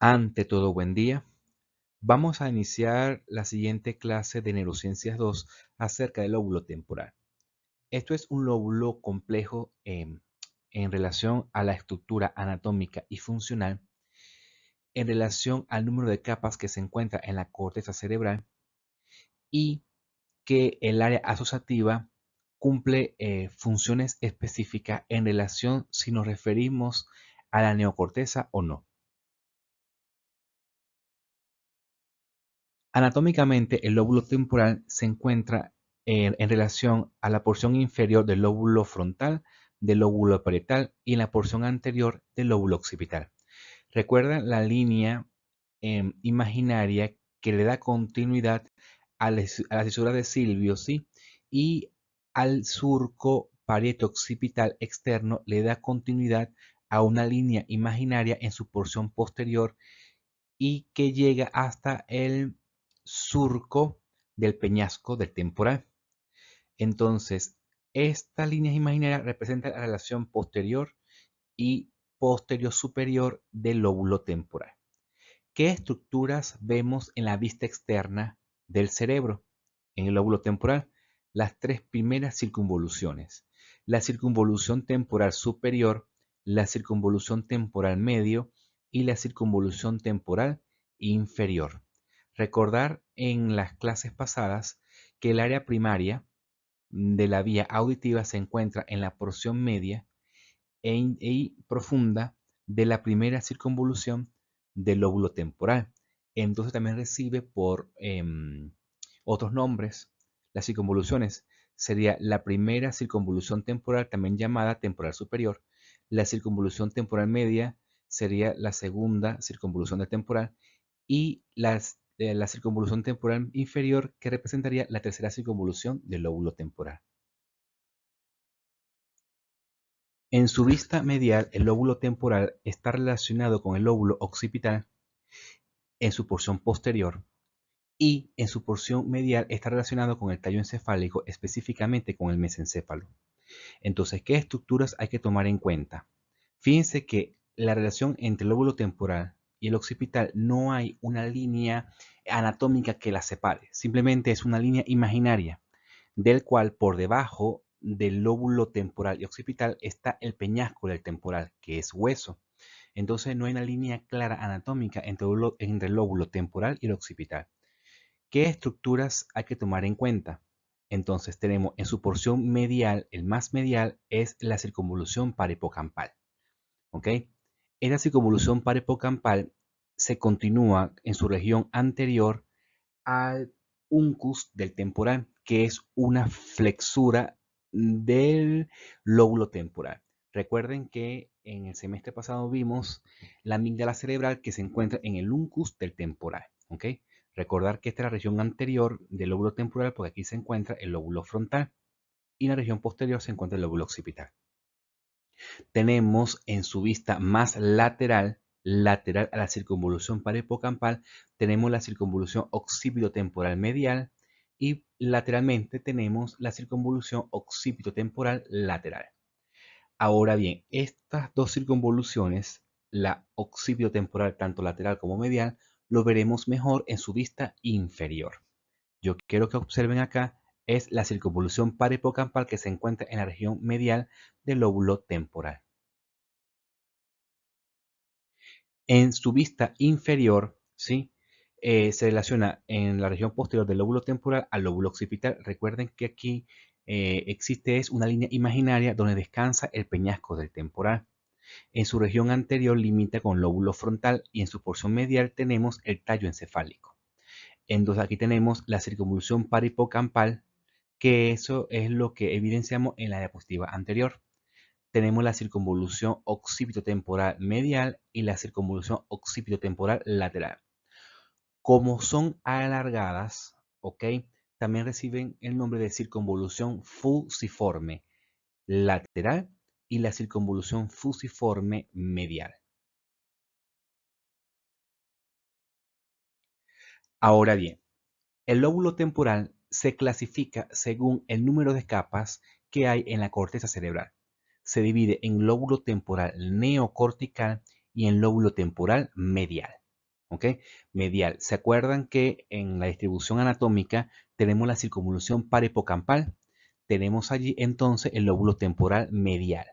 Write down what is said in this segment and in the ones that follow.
Ante todo, buen día. Vamos a iniciar la siguiente clase de Neurociencias 2 acerca del lóbulo temporal. Esto es un lóbulo complejo en relación a la estructura anatómica y funcional, en relación al número de capas que se encuentra en la corteza cerebral y que el área asociativa cumple funciones específicas en relación si nos referimos a la neocorteza o no. Anatómicamente, el lóbulo temporal se encuentra en relación a la porción inferior del lóbulo frontal, del lóbulo parietal y en la porción anterior del lóbulo occipital. Recuerda la línea imaginaria que le da continuidad a la cisura de Silvio, ¿sí? Y al surco parieto-occipital externo le da continuidad a una línea imaginaria en su porción posterior y que llega hasta el surco del peñasco del temporal. Entonces, estas líneas imaginarias representan la relación posterior y posterior superior del lóbulo temporal. ¿Qué estructuras vemos en la vista externa del cerebro? En el lóbulo temporal, las tres primeras circunvoluciones. La circunvolución temporal superior, la circunvolución temporal medio y la circunvolución temporal inferior. Recordar en las clases pasadas que el área primaria de la vía auditiva se encuentra en la porción media y profunda de la primera circunvolución del lóbulo temporal. Entonces también recibe por otros nombres las circunvoluciones. Sería la primera circunvolución temporal, también llamada temporal superior. La circunvolución temporal media sería la segunda circunvolución del temporal. Y la circunvolución temporal inferior, que representaría la tercera circunvolución del lóbulo temporal. En su vista medial, el lóbulo temporal está relacionado con el lóbulo occipital en su porción posterior y en su porción medial está relacionado con el tallo encefálico, específicamente con el mesencéfalo. Entonces, ¿qué estructuras hay que tomar en cuenta? Fíjense que la relación entre el lóbulo temporal y el occipital no hay una línea anatómica que la separe, simplemente es una línea imaginaria, del cual por debajo del lóbulo temporal y occipital está el peñasco del temporal, que es hueso. Entonces no hay una línea clara anatómica entre el lóbulo temporal y el occipital. ¿Qué estructuras hay que tomar en cuenta? Entonces tenemos en su porción medial, el más medial es la circunvolución parahipocampal. ¿Ok? Esta circunvolución parahipocampal se continúa en su región anterior al uncus del temporal, que es una flexura del lóbulo temporal. Recuerden que en el semestre pasado vimos la amígdala cerebral que se encuentra en el uncus del temporal. ¿Ok? Recordar que esta es la región anterior del lóbulo temporal porque aquí se encuentra el lóbulo frontal y en la región posterior se encuentra el lóbulo occipital. Tenemos en su vista más lateral a la circunvolución parahipocampal, tenemos la circunvolución occipitotemporal medial y lateralmente tenemos la circunvolución occipitotemporal lateral. Ahora bien, estas dos circunvoluciones, la occipitotemporal tanto lateral como medial, lo veremos mejor en su vista inferior. Yo quiero que observen acá es la circunvolución parahipocampal que se encuentra en la región medial del lóbulo temporal. En su vista inferior, ¿sí? Se relaciona en la región posterior del lóbulo temporal al lóbulo occipital. Recuerden que aquí existe una línea imaginaria donde descansa el peñasco del temporal. En su región anterior limita con el lóbulo frontal y en su porción medial tenemos el tallo encefálico. Entonces aquí tenemos la circunvolución parahipocampal, que eso es lo que evidenciamos en la diapositiva anterior. Tenemos la circunvolución occipitotemporal medial y la circunvolución occipitotemporal lateral. Como son alargadas, ¿ok? También reciben el nombre de circunvolución fusiforme lateral y la circunvolución fusiforme medial. Ahora bien, el lóbulo temporal se clasifica según el número de capas que hay en la corteza cerebral. Se divide en lóbulo temporal neocortical y en lóbulo temporal medial. ¿Ok? Medial. ¿Se acuerdan que en la distribución anatómica tenemos la circunvolución parahipocampal? Tenemos allí entonces el lóbulo temporal medial.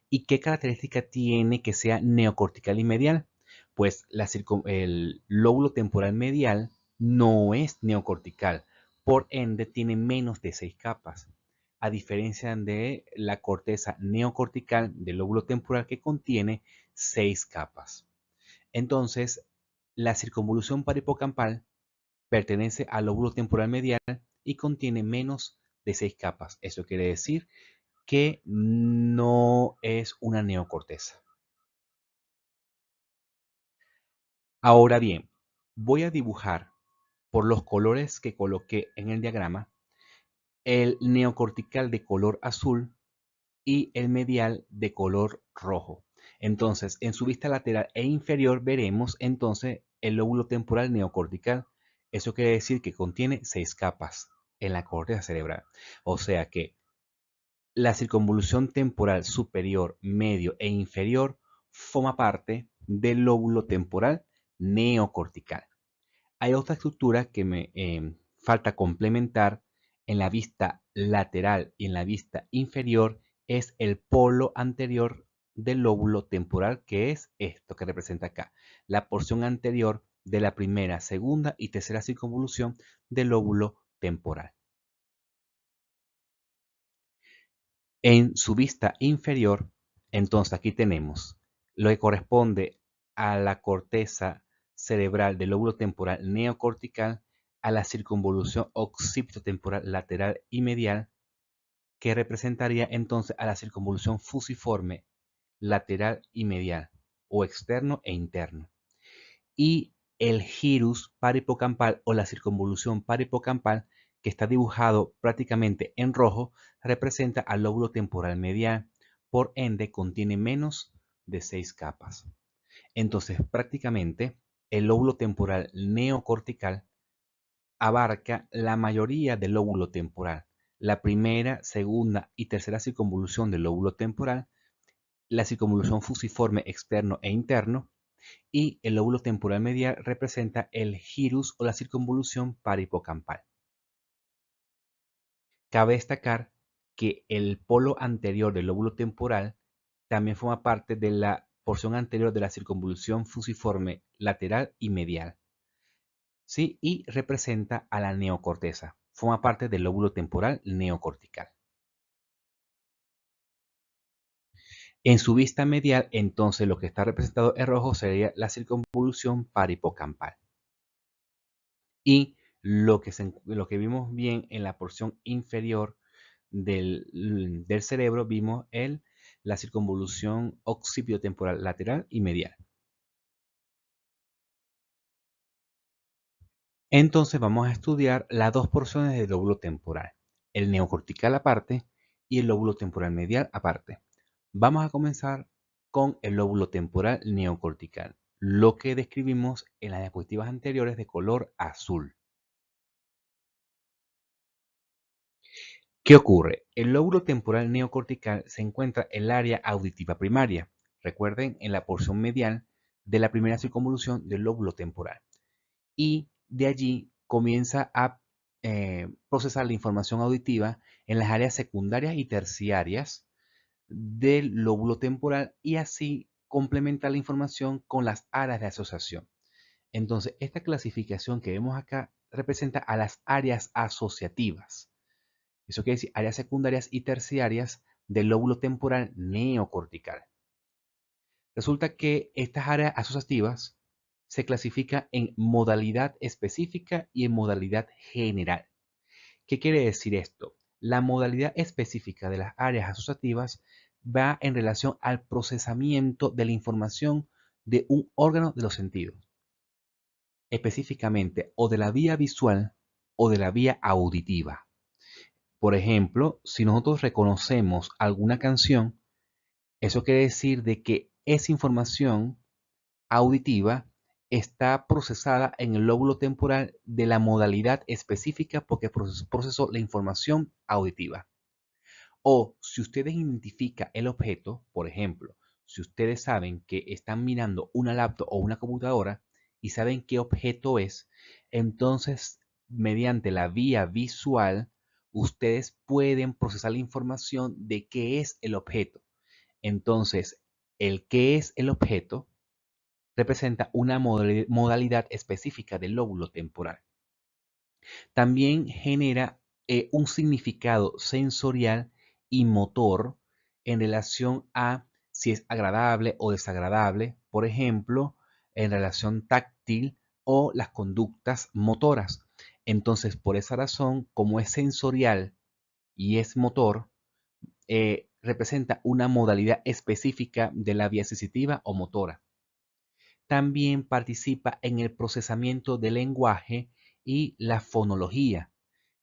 ¿Y qué característica tiene que sea neocortical y medial? Pues el lóbulo temporal medial no es neocortical, por ende tiene menos de 6 capas, a diferencia de la corteza neocortical del lóbulo temporal que contiene 6 capas. Entonces, la circunvolución parahipocampal pertenece al lóbulo temporal medial y contiene menos de 6 capas. Eso quiere decir que no es una neocorteza. Ahora bien, voy a dibujar por los colores que coloqué en el diagrama el neocortical de color azul y el medial de color rojo. Entonces, en su vista lateral e inferior veremos entonces el lóbulo temporal neocortical. Eso quiere decir que contiene 6 capas en la corteza cerebral. O sea que la circunvolución temporal superior, medio e inferior forma parte del lóbulo temporal neocortical. Hay otra estructura que me falta complementar en la vista lateral y en la vista inferior, es el polo anterior del lóbulo temporal, que es esto que representa acá, la porción anterior de la primera, segunda y tercera circunvolución del lóbulo temporal. En su vista inferior, entonces aquí tenemos lo que corresponde a la corteza cerebral del lóbulo temporal neocortical, a la circunvolución occipitotemporal lateral y medial, que representaría entonces a la circunvolución fusiforme lateral y medial, o externo e interno. Y el gyrus parahipocampal o la circunvolución parahipocampal, que está dibujado prácticamente en rojo, representa al lóbulo temporal medial, por ende contiene menos de 6 capas. Entonces, prácticamente, el lóbulo temporal neocortical abarca la mayoría del lóbulo temporal, la primera, segunda y tercera circunvolución del lóbulo temporal, la circunvolución fusiforme externo e interno, y el lóbulo temporal medial representa el gyrus o la circunvolución parahipocampal. Cabe destacar que el polo anterior del lóbulo temporal también forma parte de la porción anterior de la circunvolución fusiforme lateral y medial, ¿sí? Y representa a la neocorteza. Forma parte del lóbulo temporal neocortical. En su vista medial, entonces lo que está representado en rojo sería la circunvolución parahipocampal. Y lo que vimos bien en la porción inferior del cerebro, vimos la circunvolución occipitotemporal lateral y medial. Entonces vamos a estudiar las dos porciones del lóbulo temporal, el neocortical aparte y el lóbulo temporal medial aparte. Vamos a comenzar con el lóbulo temporal neocortical, lo que describimos en las diapositivas anteriores de color azul. ¿Qué ocurre? El lóbulo temporal neocortical se encuentra en el área auditiva primaria. Recuerden, en la porción medial de la primera circunvolución del lóbulo temporal. Y de allí comienza a procesar la información auditiva en las áreas secundarias y terciarias del lóbulo temporal y así complementar la información con las áreas de asociación. Entonces, esta clasificación que vemos acá representa a las áreas asociativas. Eso quiere decir áreas secundarias y terciarias del lóbulo temporal neocortical. Resulta que estas áreas asociativas se clasifican en modalidad específica y en modalidad general. ¿Qué quiere decir esto? La modalidad específica de las áreas asociativas va en relación al procesamiento de la información de un órgano de los sentidos, específicamente o de la vía visual o de la vía auditiva. Por ejemplo, si nosotros reconocemos alguna canción, eso quiere decir de que esa información auditiva está procesada en el lóbulo temporal de la modalidad específica porque procesó la información auditiva. O si ustedes identifican el objeto, por ejemplo, si ustedes saben que están mirando una laptop o una computadora y saben qué objeto es, entonces mediante la vía visual, ustedes pueden procesar la información de qué es el objeto. Entonces, el qué es el objeto representa una modalidad específica del lóbulo temporal. También genera un significado sensorial y motor en relación a si es agradable o desagradable, por ejemplo, en relación táctil o las conductas motoras. Entonces, por esa razón, como es sensorial y es motor, representa una modalidad específica de la vía sensitiva o motora. También participa en el procesamiento del lenguaje y la fonología.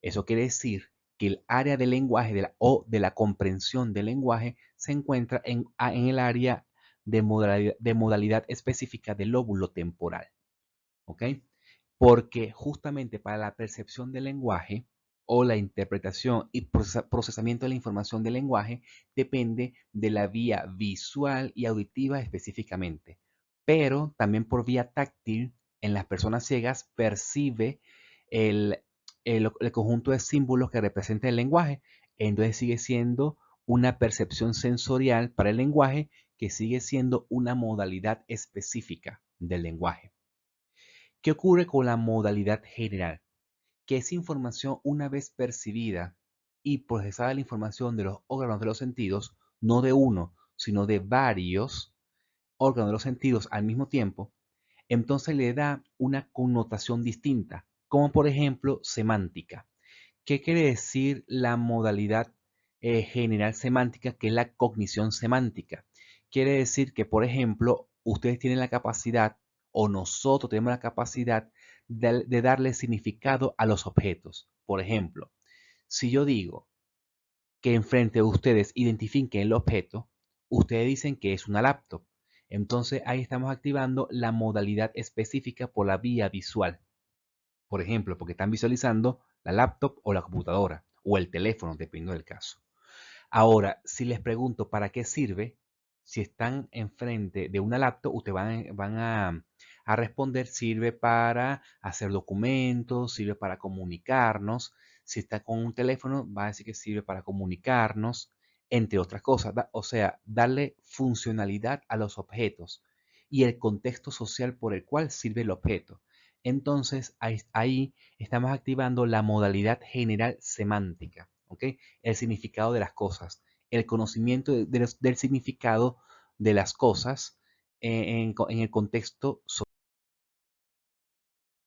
Eso quiere decir que el área del lenguaje o de la comprensión del lenguaje se encuentra en el área de modalidad específica del lóbulo temporal. ¿Ok? Porque justamente para la percepción del lenguaje o la interpretación y procesamiento de la información del lenguaje depende de la vía visual y auditiva específicamente, pero también por vía táctil en las personas ciegas percibe el, el conjunto de símbolos que representa el lenguaje, entonces sigue siendo una percepción sensorial para el lenguaje que sigue siendo una modalidad específica del lenguaje. ¿Qué ocurre con la modalidad general? Que esa información, una vez percibida y procesada la información de los órganos de los sentidos, no de uno, sino de varios órganos de los sentidos al mismo tiempo, entonces le da una connotación distinta, como por ejemplo semántica. ¿Qué quiere decir la modalidad general semántica, que es la cognición semántica? Quiere decir que, por ejemplo, ustedes tienen la capacidad, o nosotros tenemos la capacidad de darle significado a los objetos. Por ejemplo, si yo digo que enfrente de ustedes identifiquen el objeto, ustedes dicen que es una laptop. Entonces ahí estamos activando la modalidad específica por la vía visual. Por ejemplo, porque están visualizando la laptop o la computadora o el teléfono, dependiendo del caso. Ahora, si les pregunto para qué sirve, si están enfrente de una laptop, ustedes van a responder: sirve para hacer documentos, sirve para comunicarnos. Si está con un teléfono, va a decir que sirve para comunicarnos, entre otras cosas. O sea, darle funcionalidad a los objetos y el contexto social por el cual sirve el objeto. Entonces, ahí estamos activando la modalidad general semántica, ¿ok? El significado de las cosas, el conocimiento del significado de las cosas en el contexto social.